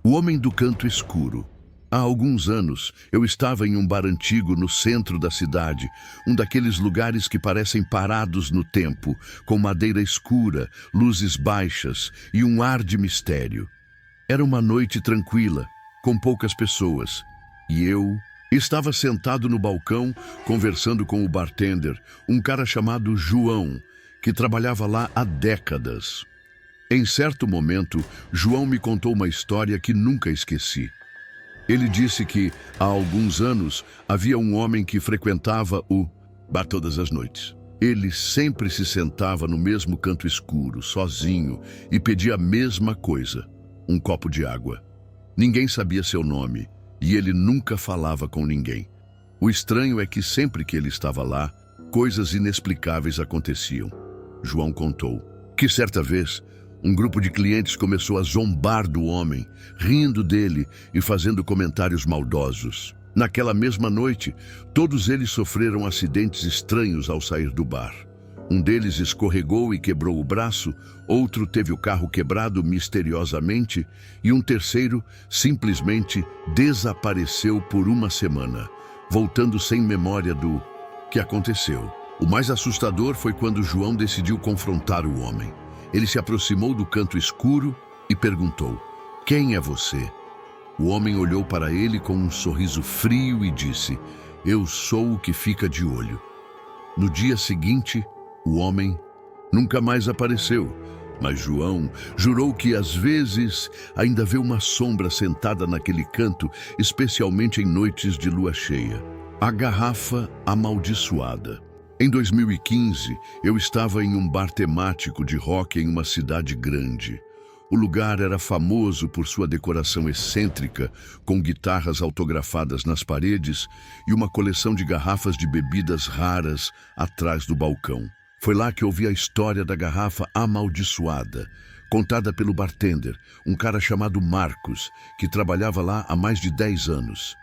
O Homem do Canto Escuro. Há alguns anos, eu estava em um bar antigo no centro da cidade, um daqueles lugares que parecem parados no tempo, com madeira escura, luzes baixas e um ar de mistério. Era uma noite tranquila, com poucas pessoas, e eu estava sentado no balcão, conversando com o bartender, um cara chamado João, que trabalhava lá há décadas. Em certo momento, João me contou uma história que nunca esqueci. Ele disse que, há alguns anos, havia um homem que frequentava o bar todas as noites. Ele sempre se sentava no mesmo canto escuro, sozinho, e pedia a mesma coisa, um copo de água. Ninguém sabia seu nome, e ele nunca falava com ninguém. O estranho é que sempre que ele estava lá, coisas inexplicáveis aconteciam. João contou que certa vez, um grupo de clientes começou a zombar do homem, rindo dele e fazendo comentários maldosos. Naquela mesma noite, todos eles sofreram acidentes estranhos ao sair do bar. Um deles escorregou e quebrou o braço, outro teve o carro quebrado misteriosamente e um terceiro simplesmente desapareceu por uma semana, voltando sem memória do que aconteceu. O mais assustador foi quando João decidiu confrontar o homem. Ele se aproximou do canto escuro e perguntou: "Quem é você?" O homem olhou para ele com um sorriso frio e disse: "Eu sou o que fica de olho." No dia seguinte, o homem nunca mais apareceu, mas João jurou que às vezes ainda vê uma sombra sentada naquele canto, especialmente em noites de lua cheia. A garrafa amaldiçoada. Em 2015, eu estava em um bar temático de rock em uma cidade grande. O lugar era famoso por sua decoração excêntrica, com guitarras autografadas nas paredes e uma coleção de garrafas de bebidas raras atrás do balcão. Foi lá que ouvi a história da garrafa amaldiçoada, contada pelo bartender, um cara chamado Marcos, que trabalhava lá há mais de 10 anos.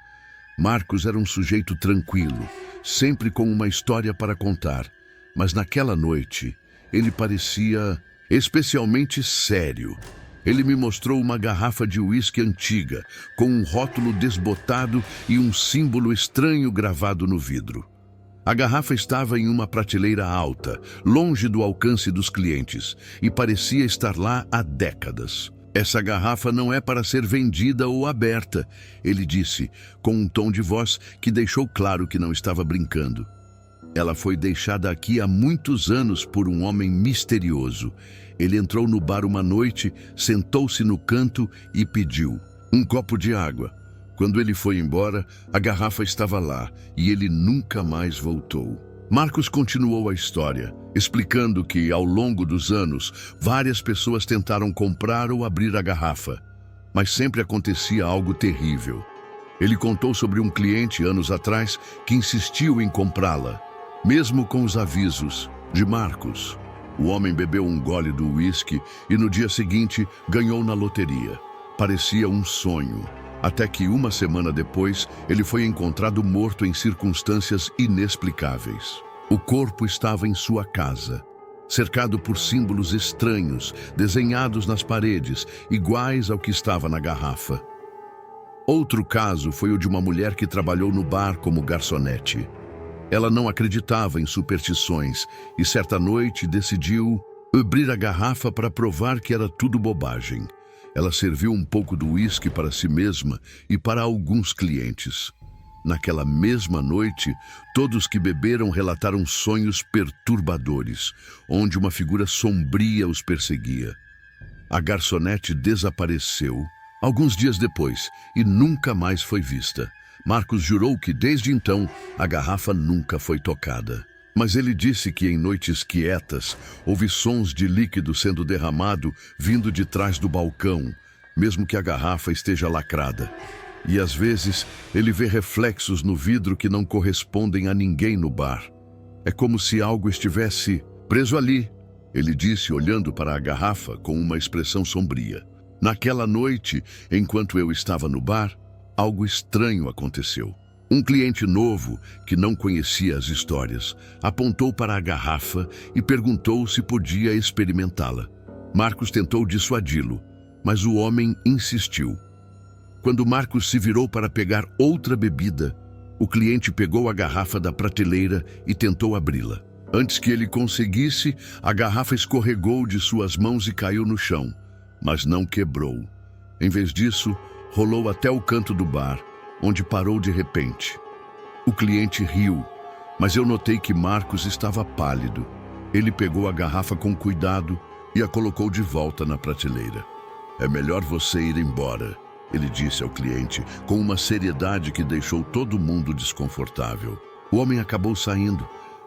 Marcos era um sujeito tranquilo, sempre com uma história para contar, mas naquela noite ele parecia especialmente sério. Ele me mostrou uma garrafa de uísque antiga, com um rótulo desbotado e um símbolo estranho gravado no vidro. A garrafa estava em uma prateleira alta, longe do alcance dos clientes, e parecia estar lá há décadas. "Essa garrafa não é para ser vendida ou aberta", ele disse, com um tom de voz que deixou claro que não estava brincando. "Ela foi deixada aqui há muitos anos por um homem misterioso. Ele entrou no bar uma noite, sentou-se no canto e pediu um copo de água. Quando ele foi embora, a garrafa estava lá e ele nunca mais voltou." Marcos continuou a história, explicando que, ao longo dos anos, várias pessoas tentaram comprar ou abrir a garrafa, mas sempre acontecia algo terrível. Ele contou sobre um cliente, anos atrás, que insistiu em comprá-la, mesmo com os avisos de Marcos. O homem bebeu um gole do uísque e, no dia seguinte, ganhou na loteria. Parecia um sonho. Até que uma semana depois, ele foi encontrado morto em circunstâncias inexplicáveis. O corpo estava em sua casa, cercado por símbolos estranhos, desenhados nas paredes, iguais ao que estava na garrafa. Outro caso foi o de uma mulher que trabalhou no bar como garçonete. Ela não acreditava em superstições e, certa noite, decidiu abrir a garrafa para provar que era tudo bobagem. Ela serviu um pouco do uísque para si mesma e para alguns clientes. Naquela mesma noite, todos que beberam relataram sonhos perturbadores, onde uma figura sombria os perseguia. A garçonete desapareceu alguns dias depois e nunca mais foi vista. Marcos jurou que, desde então, a garrafa nunca foi tocada. Mas ele disse que em noites quietas, houve sons de líquido sendo derramado vindo de trás do balcão, mesmo que a garrafa esteja lacrada. E às vezes, ele vê reflexos no vidro que não correspondem a ninguém no bar. É como se algo estivesse preso ali, ele disse, olhando para a garrafa com uma expressão sombria. Naquela noite, enquanto eu estava no bar, algo estranho aconteceu. Um cliente novo, que não conhecia as histórias, apontou para a garrafa e perguntou se podia experimentá-la. Marcos tentou dissuadi-lo, mas o homem insistiu. Quando Marcos se virou para pegar outra bebida, o cliente pegou a garrafa da prateleira e tentou abri-la. Antes que ele conseguisse, a garrafa escorregou de suas mãos e caiu no chão, mas não quebrou. Em vez disso, rolou até o canto do bar, onde parou de repente. O cliente riu, mas eu notei que Marcos estava pálido. Ele pegou a garrafa com cuidado e a colocou de volta na prateleira. "É melhor você ir embora", ele disse ao cliente, com uma seriedade que deixou todo mundo desconfortável. O homem acabou saindo,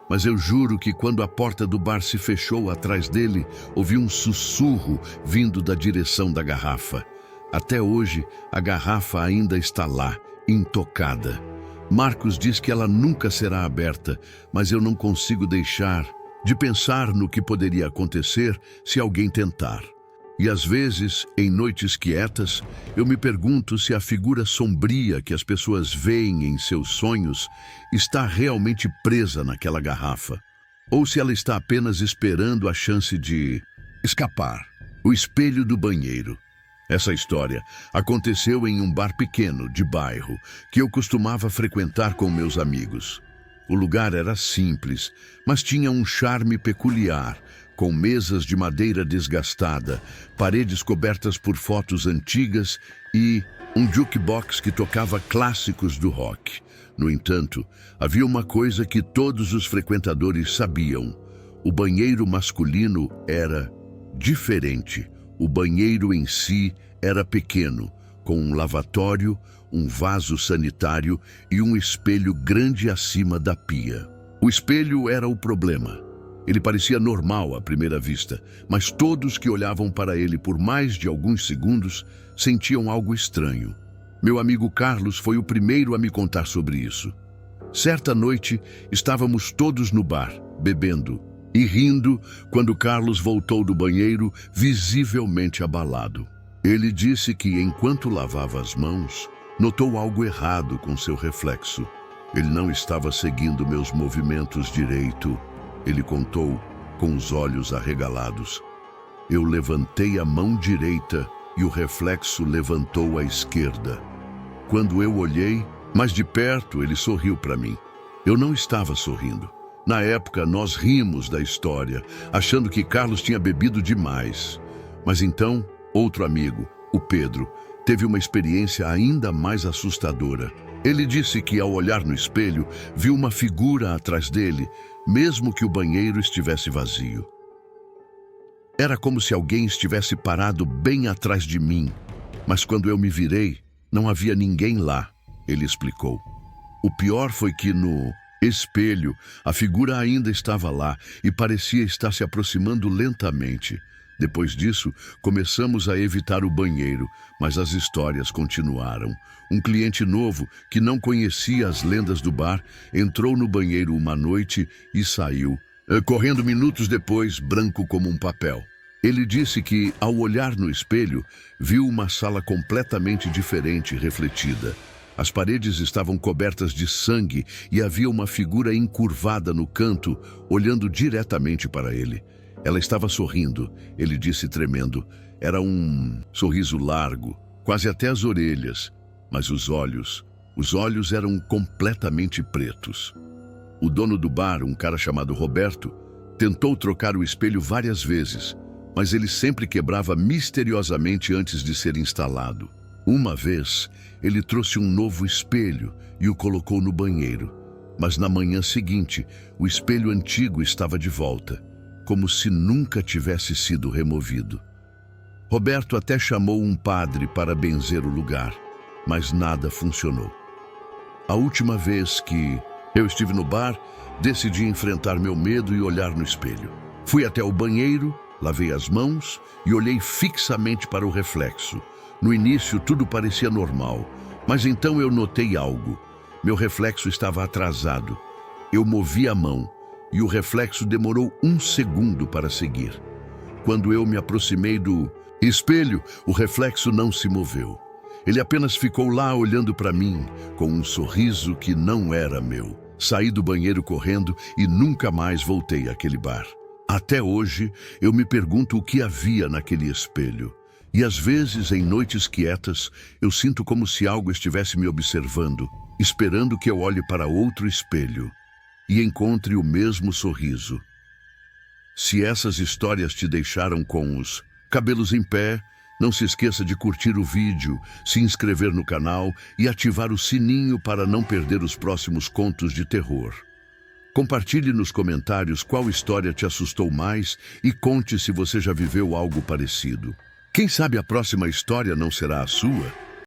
mas eu juro que quando a porta do bar se fechou atrás dele, ouvi um sussurro vindo da direção da garrafa. Até hoje, a garrafa ainda está lá, intocada. Marcos diz que ela nunca será aberta, mas eu não consigo deixar de pensar no que poderia acontecer se alguém tentar. E às vezes, em noites quietas, eu me pergunto se a figura sombria que as pessoas veem em seus sonhos está realmente presa naquela garrafa, ou se ela está apenas esperando a chance de escapar. O espelho do banheiro. Essa história aconteceu em um bar pequeno de bairro que eu costumava frequentar com meus amigos. O lugar era simples, mas tinha um charme peculiar, com mesas de madeira desgastada, paredes cobertas por fotos antigas e um jukebox que tocava clássicos do rock. No entanto, havia uma coisa que todos os frequentadores sabiam: o banheiro masculino era diferente. O banheiro em si era pequeno, com um lavatório, um vaso sanitário e um espelho grande acima da pia. O espelho era o problema. Ele parecia normal à primeira vista, mas todos que olhavam para ele por mais de alguns segundos sentiam algo estranho. Meu amigo Carlos foi o primeiro a me contar sobre isso. Certa noite, estávamos todos no bar, bebendo e rindo quando Carlos voltou do banheiro, visivelmente abalado. Ele disse que, enquanto lavava as mãos, notou algo errado com seu reflexo. Ele não estava seguindo meus movimentos direito, ele contou, com os olhos arregalados. Eu levantei a mão direita e o reflexo levantou a esquerda. Quando eu olhei, mais de perto, ele sorriu para mim. Eu não estava sorrindo. Na época, nós rimos da história, achando que Carlos tinha bebido demais. Mas então, outro amigo, o Pedro, teve uma experiência ainda mais assustadora. Ele disse que, ao olhar no espelho, viu uma figura atrás dele, mesmo que o banheiro estivesse vazio. Era como se alguém estivesse parado bem atrás de mim, mas quando eu me virei, não havia ninguém lá, ele explicou. O pior foi que no espelho, a figura ainda estava lá e parecia estar se aproximando lentamente. Depois disso, começamos a evitar o banheiro, mas as histórias continuaram. Um cliente novo, que não conhecia as lendas do bar, entrou no banheiro uma noite e saiu, correndo minutos depois, branco como um papel. Ele disse que, ao olhar no espelho, viu uma sala completamente diferente refletida. As paredes estavam cobertas de sangue e havia uma figura encurvada no canto, olhando diretamente para ele. Ela estava sorrindo, ele disse tremendo. Era um sorriso largo, quase até as orelhas, mas os olhos eram completamente pretos. O dono do bar, um cara chamado Roberto, tentou trocar o espelho várias vezes, mas ele sempre quebrava misteriosamente antes de ser instalado. Uma vez, ele trouxe um novo espelho e o colocou no banheiro, mas na manhã seguinte, o espelho antigo estava de volta, como se nunca tivesse sido removido. Roberto até chamou um padre para benzer o lugar, mas nada funcionou. A última vez que eu estive no bar, decidi enfrentar meu medo e olhar no espelho. Fui até o banheiro, lavei as mãos e olhei fixamente para o reflexo. No início, tudo parecia normal, mas então eu notei algo. Meu reflexo estava atrasado. Eu movi a mão e o reflexo demorou 1 segundo para seguir. Quando eu me aproximei do espelho, o reflexo não se moveu. Ele apenas ficou lá olhando para mim, com um sorriso que não era meu. Saí do banheiro correndo e nunca mais voltei àquele bar. Até hoje, eu me pergunto o que havia naquele espelho. E às vezes, em noites quietas, eu sinto como se algo estivesse me observando, esperando que eu olhe para outro espelho e encontre o mesmo sorriso. Se essas histórias te deixaram com os cabelos em pé, não se esqueça de curtir o vídeo, se inscrever no canal e ativar o sininho para não perder os próximos contos de terror. Compartilhe nos comentários qual história te assustou mais e conte se você já viveu algo parecido. Quem sabe a próxima história não será a sua?